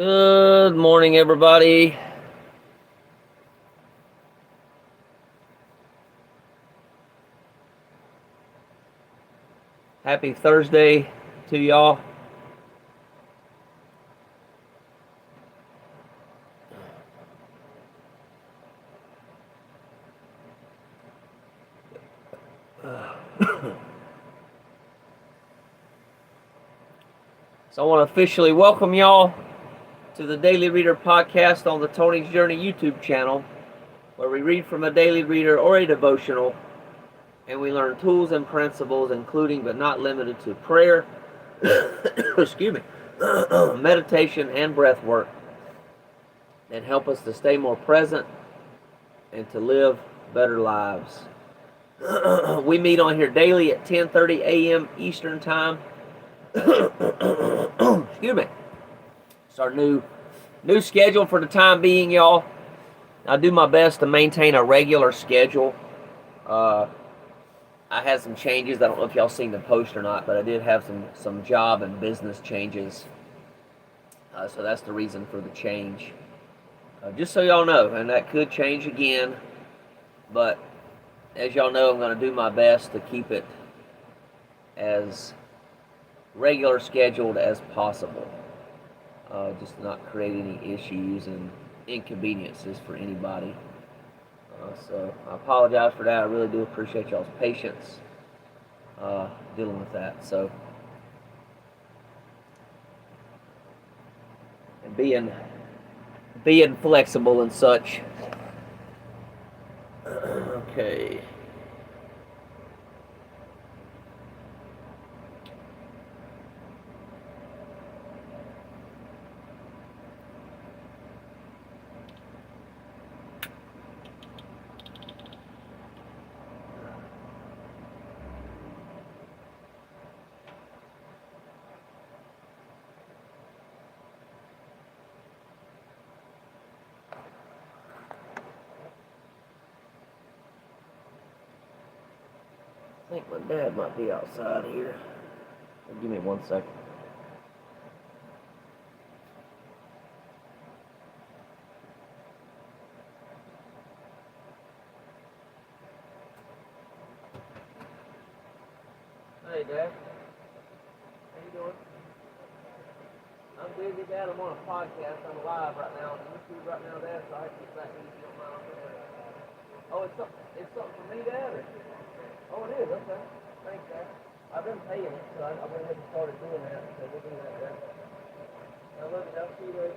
Good morning, everybody. Happy Thursday to y'all. So I want to officially welcome y'all to the Daily Reader podcast on the Tony's Journey YouTube channel, where we read from a daily reader or a devotional, and we learn tools and principles, including but not limited to prayer, excuse me, meditation, and breath work, that help us to stay more present and to live better lives. We meet on here daily at 10:30 a.m. Eastern Time. Excuse me. It's our new schedule for the time being, y'all. I do my best to maintain a regular schedule. I had some changes. I don't know if y'all seen the post or not, but I did have some job and business changes. So that's the reason for the change. Just so y'all know, and that could change again, but as y'all know, I'm going to do my best to keep it as regular scheduled as possible. Just to not create any issues and inconveniences for anybody. So I apologize for that. I really do appreciate y'all's patience dealing with that. So, and being flexible and such. Okay. I think my dad might be outside here. Give me 1 second. Hey, Dad. How you doing? I'm busy, Dad. I'm on a podcast. I'm live right now on YouTube right now, Dad, so I have to get back to you if you don't mind. Oh, it's something for me, Dad? Or? Oh, it is? Okay. Thanks, Dad. I've been paying it, so I went ahead and started doing that, so we'll do that, Dad. I love you. I'll see you later.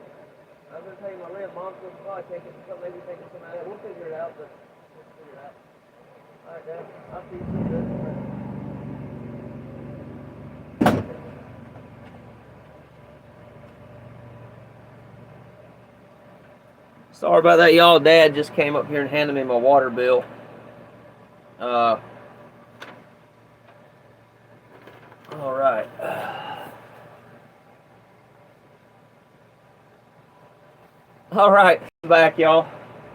I've been paying my rent. Mom's going to probably maybe taking some out of that. We'll figure it out, but we'll figure it out. All right, Dad. I'll see you soon. Sorry about that, y'all. Dad just came up here and handed me my water bill. All right. All right, back, y'all.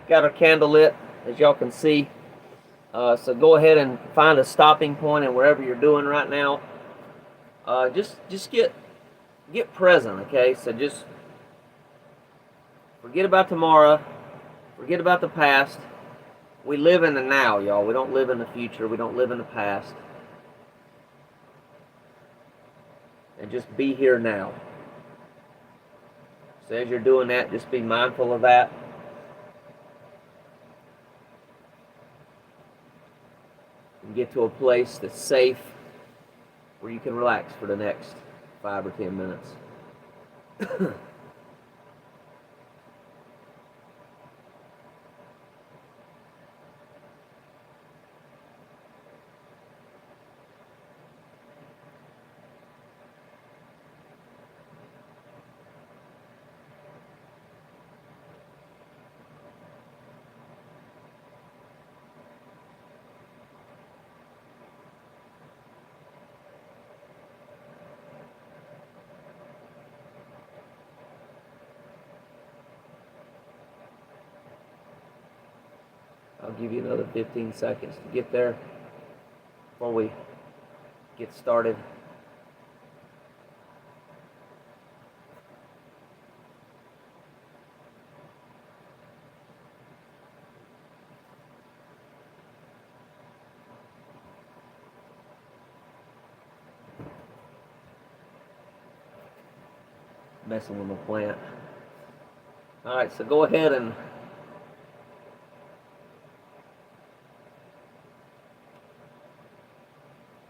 Got our candle lit, as y'all can see. So go ahead and find a stopping point in wherever you're doing right now. Just get present, okay? So just forget about tomorrow. Forget about the past. We live in the now, y'all. We don't live in the future. We don't live in the past. And just be here now. So as you're doing that, just be mindful of that. And get to a place that's safe where you can relax for the next 5 or 10 minutes. I'll give you another 15 seconds to get there before we get started. messing with my plant. Alright, so go ahead and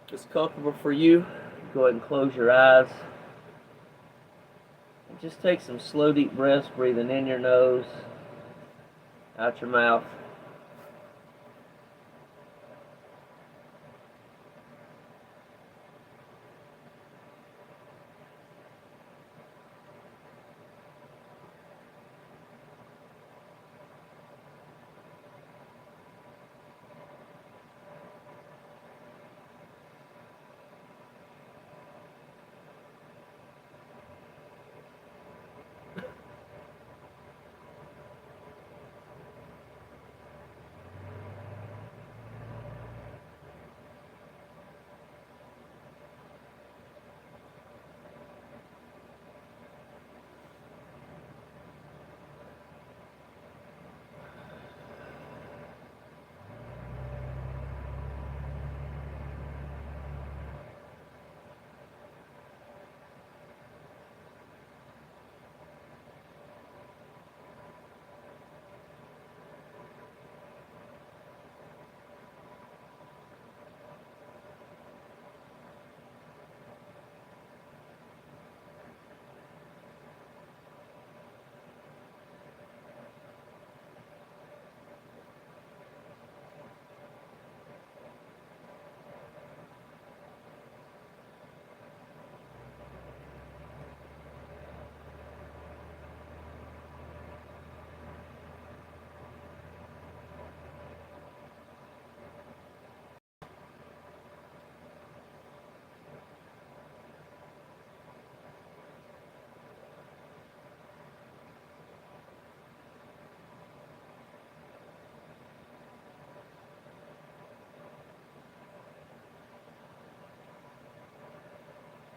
if it's comfortable for you, go ahead and close your eyes. And just take some slow, deep breaths, breathing in your nose, out your mouth.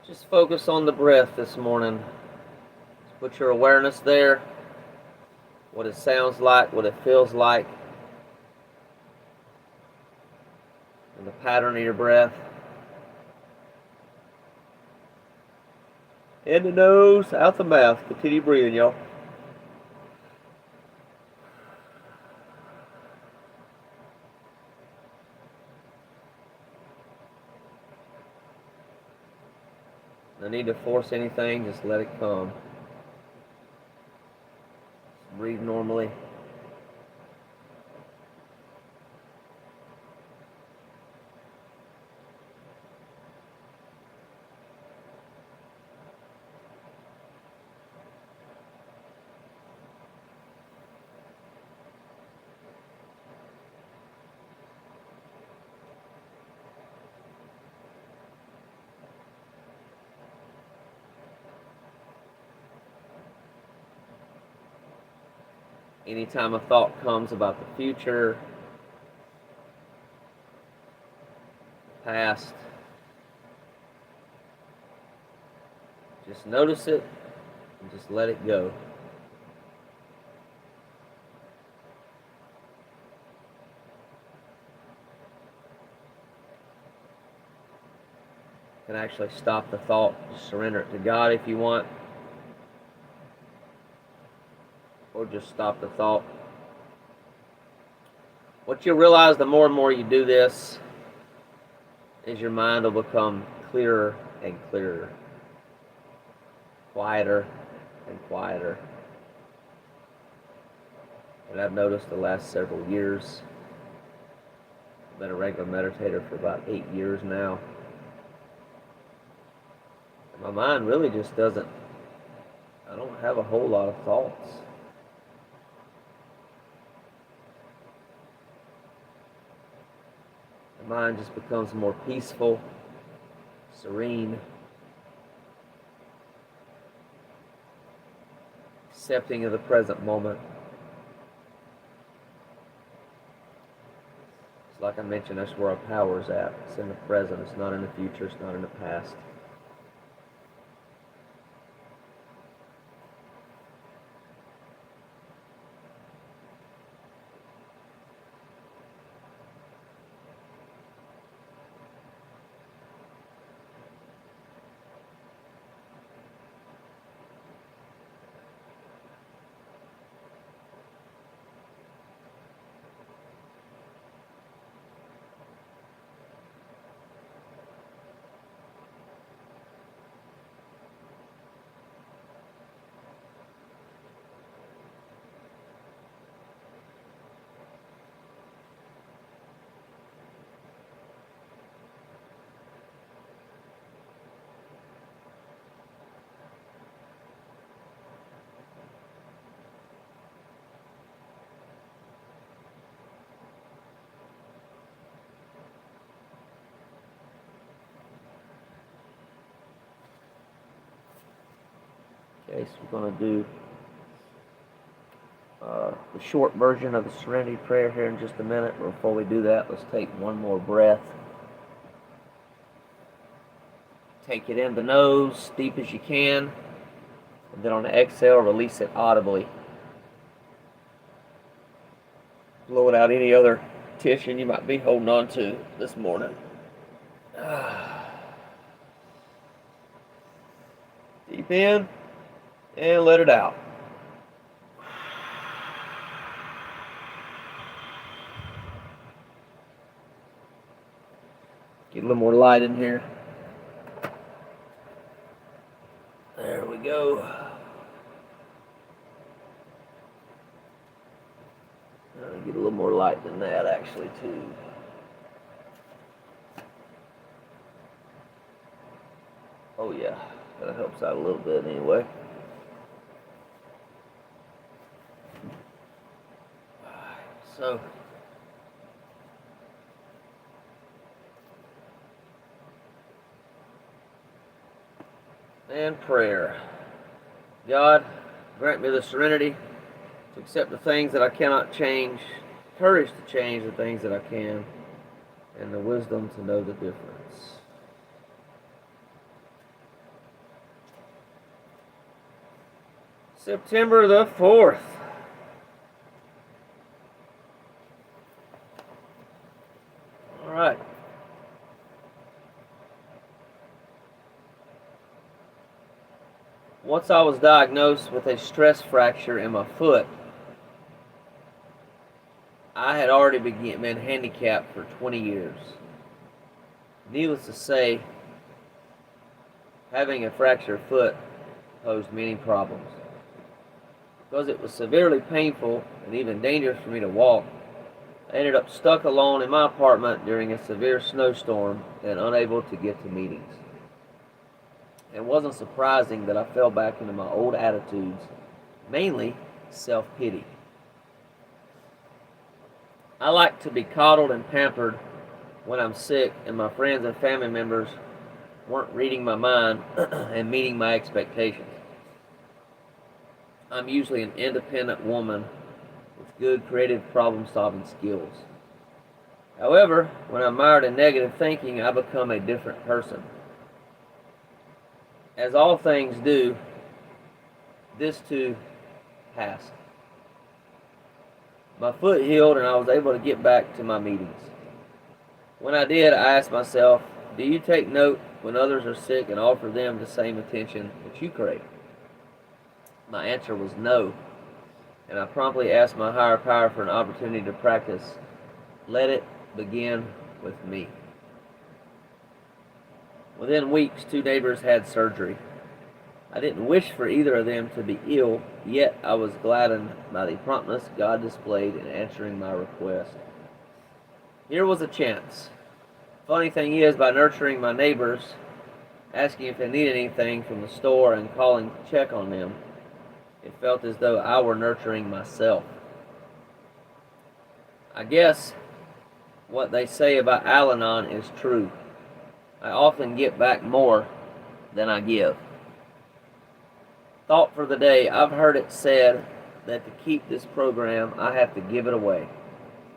Just focus on the breath this morning. Just put your awareness there, what it sounds like, what it feels like, and the pattern of your breath. In the nose, out the mouth. Continue breathing, y'all. No need to force anything, just let it come. Just breathe normally. Anytime a thought comes about the future, past, just notice it and just let it go. You can actually stop the thought, just surrender it to God if you want. Or just stop the thought. What you'll realize the more and more you do this is your mind will become clearer and clearer, quieter and quieter. And I've noticed the last several years, I've been a regular meditator for about 8 years now. My mind really just doesn't, I don't have a whole lot of thoughts. The mind just becomes more peaceful, serene, accepting of the present moment. It's like I mentioned, that's where our power is at. It's in the present, it's not in the future, it's not in the past. Okay, so we're going to do the short version of the Serenity Prayer here in just a minute. But before we do that, let's take one more breath. Take it in the nose, deep as you can, and then on the exhale, release it audibly. Blowing out any other tension you might be holding on to this morning. Deep in, and let it out. Get a little more light in here. There we go. Get a little more light than that, actually, too. Oh, yeah. That helps out a little bit anyway. So, and prayer. God, grant me the serenity to accept the things that I cannot change, courage to change the things that I can, and the wisdom to know the difference. September the 4th. All right. Once I was diagnosed with a stress fracture in my foot, I had already been handicapped for 20 years. Needless to say, having a fractured foot posed many problems. Because it was severely painful and even dangerous for me to walk, I ended up stuck alone in my apartment during a severe snowstorm and unable to get to meetings. It wasn't surprising that I fell back into my old attitudes, mainly self-pity. I like to be coddled and pampered when I'm sick and my friends and family members weren't reading my mind and meeting my expectations. I'm usually an independent woman with good creative problem-solving skills. However, when I'm mired in negative thinking, I become a different person. As all things do, this too passed. My foot healed and I was able to get back to my meetings. When I did, I asked myself, do you take note when others are sick and offer them the same attention that you crave? My answer was no, and I promptly asked my higher power for an opportunity to practice. Let it begin with me. Within weeks, 2 neighbors had surgery. I didn't wish for either of them to be ill, yet I was gladdened by the promptness God displayed in answering my request. Here was a chance. Funny thing is, by nurturing my neighbors, asking if they needed anything from the store and calling to check on them, it felt as though I were nurturing myself. I guess what they say about Al-Anon is true. I often get back more than I give. Thought for the day, I've heard it said that to keep this program, I have to give it away.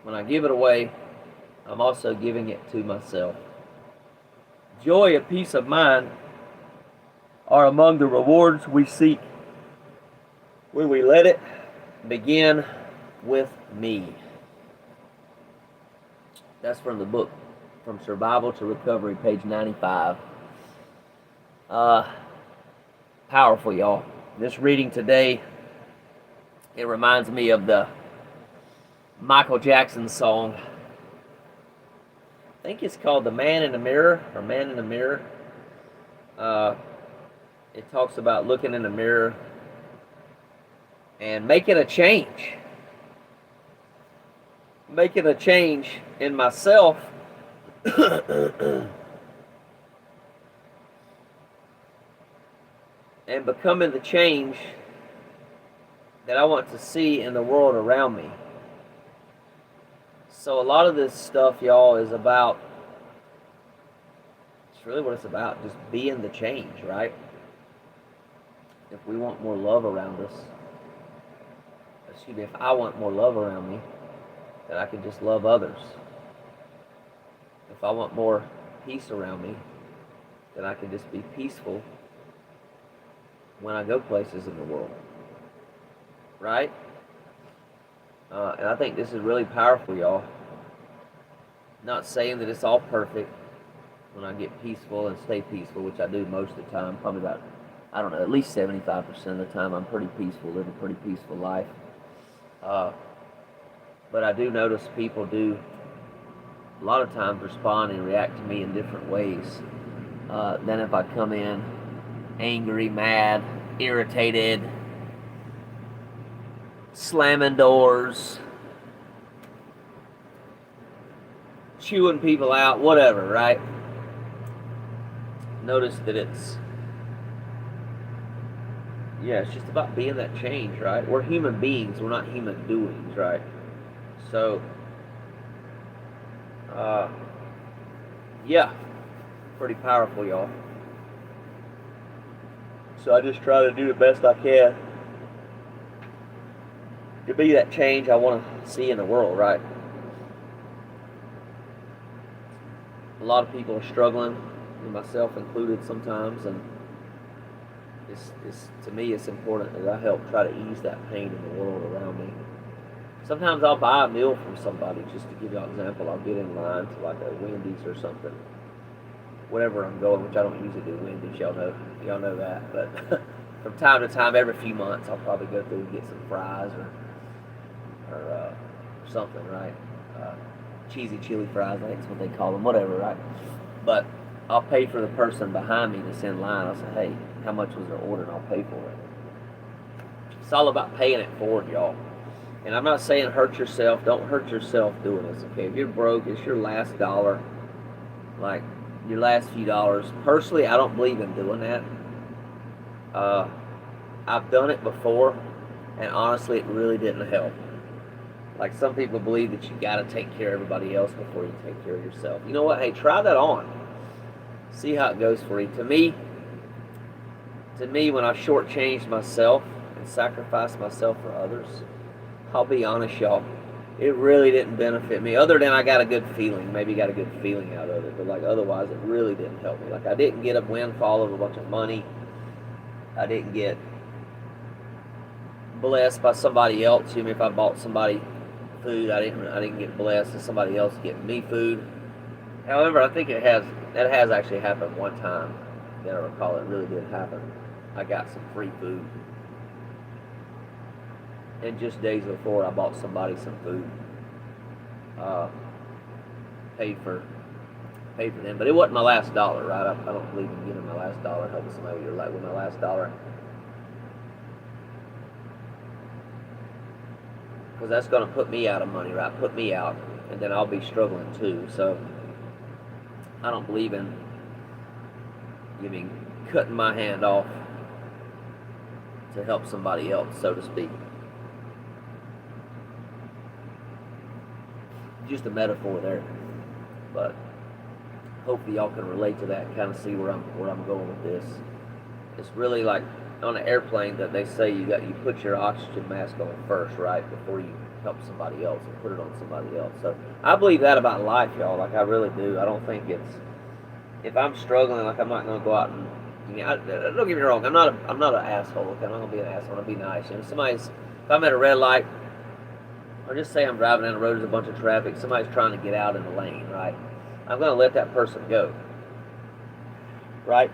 When I give it away, I'm also giving it to myself. Joy and peace of mind are among the rewards we seek when we let it begin with me. That's from the book, From Survival to Recovery, page 95. Powerful, y'all. This reading today, it reminds me of the Michael Jackson song. I think it's called The Man in the Mirror, or Man in the Mirror. It talks about looking in the mirror and making a change. Making a change in myself and becoming the change that I want to see in the world around me. So a lot of this stuff, y'all, is about, it's really what it's about, just being the change, right? if we want more love around us, excuse me, if I want more love around me, then I can just love others. If I want more peace around me, then I can just be peaceful when I go places in the world. Right? And I think this is really powerful, y'all. Not saying that it's all perfect when I get peaceful and stay peaceful, which I do most of the time, probably about, I don't know, at least 75% of the time I'm pretty peaceful, live a pretty peaceful life. But I do notice people do a lot of times respond and react to me in different ways than if I come in angry, mad, irritated, slamming doors, chewing people out, whatever, right? Notice that it's just about being that change, right? We're human beings, we're not human doings, right? So, pretty powerful, y'all. So I just try to do the best I can to be that change I want to see in the world, right? A lot of people are struggling, myself included sometimes, and it's to me it's important that I help try to ease that pain in the world around me. Sometimes I'll buy a meal from somebody, just to give you an example. I'll get in line to like a Wendy's or something, wherever I'm going, which I don't usually do Wendy's, y'all know that, but from time to time, every few months, I'll probably go through and get some fries or something, right? Cheesy chili fries, I think that's what they call them, whatever, right? But I'll pay for the person behind me that's in line. I'll say, hey, how much was their order, and I'll pay for it. It's all about paying it forward, y'all. And I'm not saying hurt yourself. Don't hurt yourself doing this, okay? If you're broke, it's your last dollar, like your last few dollars. Personally, I don't believe in doing that. I've done it before, and honestly, it really didn't help. Like, some people believe that you got to take care of everybody else before you take care of yourself. You know what? Hey, try that on. See how it goes for you. To me, when I shortchanged myself and sacrificed myself for others, I'll be honest, y'all, it really didn't benefit me. Other than I got a good feeling, maybe got a good feeling out of it, but like otherwise, it really didn't help me. Like, I didn't get a windfall of a bunch of money. I didn't get blessed by somebody else. If I bought somebody food, I didn't get blessed as somebody else getting me food. However, I think that has actually happened one time that I recall. It really did happen. I got some free food, and just days before I bought somebody some food, paid for them, but it wasn't my last dollar, right? I don't believe in giving my last dollar, helping somebody with my last dollar, because that's going to put me out of money, right? Put me out, and then I'll be struggling too. So I don't believe in cutting my hand off to help somebody else, so to speak. Just a metaphor there, but hopefully y'all can relate to that and kind of see where I'm going with this. It's really like on an airplane that they say you put your oxygen mask on first, right, before you help somebody else and put it on somebody else. So I believe that about life, y'all. Like, I really do. I don't think if I'm struggling, like, I'm not going to go out and, don't get me wrong, I'm not an asshole. Okay? I'm not going to be an asshole. I'm going to be nice. If I'm at a red light, or just say I'm driving down the road, there's a bunch of traffic, somebody's trying to get out in the lane, right? I'm going to let that person go, right?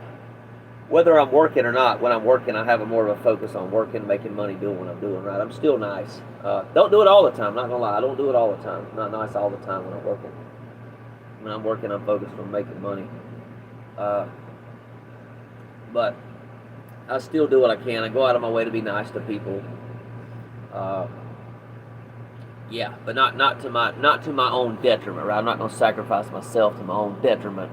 Whether I'm working or not, when I'm working, I have more of a focus on working, making money, doing what I'm doing, right? I'm still nice. Don't do it all the time, not going to lie. I don't do it all the time. I'm not nice all the time when I'm working. When I'm working, I'm focused on making money. But I still do what I can. I go out of my way to be nice to people. But not to my own detriment, right? I'm not going to sacrifice myself to my own detriment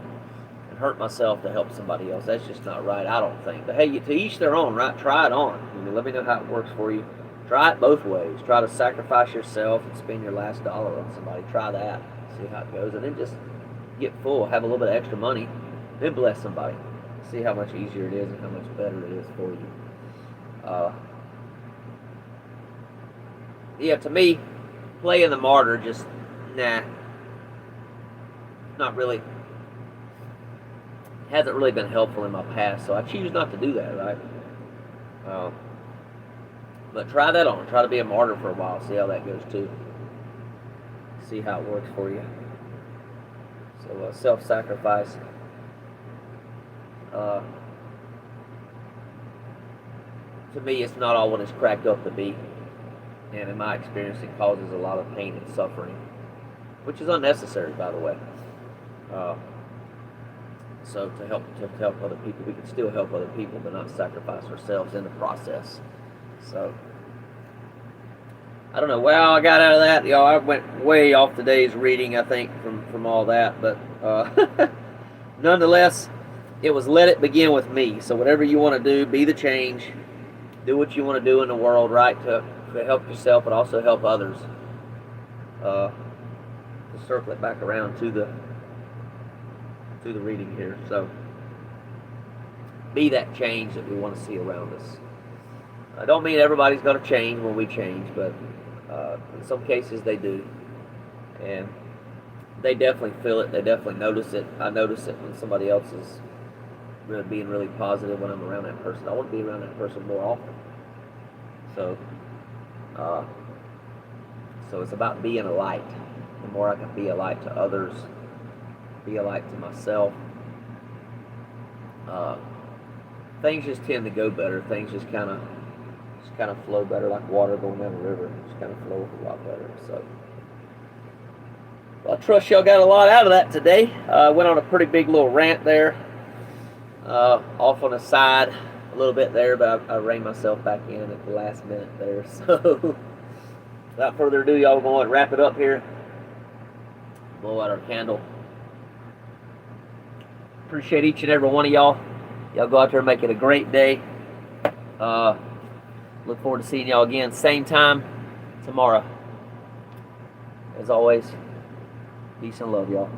and hurt myself to help somebody else. That's just not right, I don't think. But hey, to each their own, right? Try it on. Let me know how it works for you. Try it both ways. Try to sacrifice yourself and spend your last dollar on somebody. Try that. See how it goes. And then just get full. Have a little bit of extra money. Then bless somebody. See how much easier it is and how much better it is for you. Yeah, to me, playing the martyr just, nah, not really, hasn't really been helpful in my past, so I choose not to do that, right? But try that on. Try to be a martyr for a while. See how that goes too. See how it works for you. So self-sacrifice. To me, it's not all what it's cracked up to be. And in my experience, it causes a lot of pain and suffering, which is unnecessary, by the way. So to help other people, we can still help other people, but not sacrifice ourselves in the process. So I don't know. Well, I got out of that, y'all. I went way off today's reading, I think, from all that. But nonetheless, it was let it begin with me. So whatever you want to do, be the change. Do what you want to do in the world, right? To help yourself, but also help others. To circle it back around to the reading here. So be that change that we want to see around us. I don't mean everybody's going to change when we change, but in some cases they do. And they definitely feel it. They definitely notice it. I notice it when somebody else is really being really positive when I'm around that person. I want to be around that person more often. So it's about being a light. The more I can be a light to others, be a light to myself, things just tend to go better. Things just kind of flow better, like water going down a river. Just kind of flow a lot better. So, well, I trust y'all got a lot out of that today. I went on a pretty big little rant there, off on the side a little bit there, but I reined myself back in at the last minute there. So, without further ado, y'all, we're going to wrap it up here. Blow out our candle. Appreciate each and every one of y'all. Y'all go out there and make it a great day. Look forward to seeing y'all again, same time tomorrow. As always, peace and love, y'all.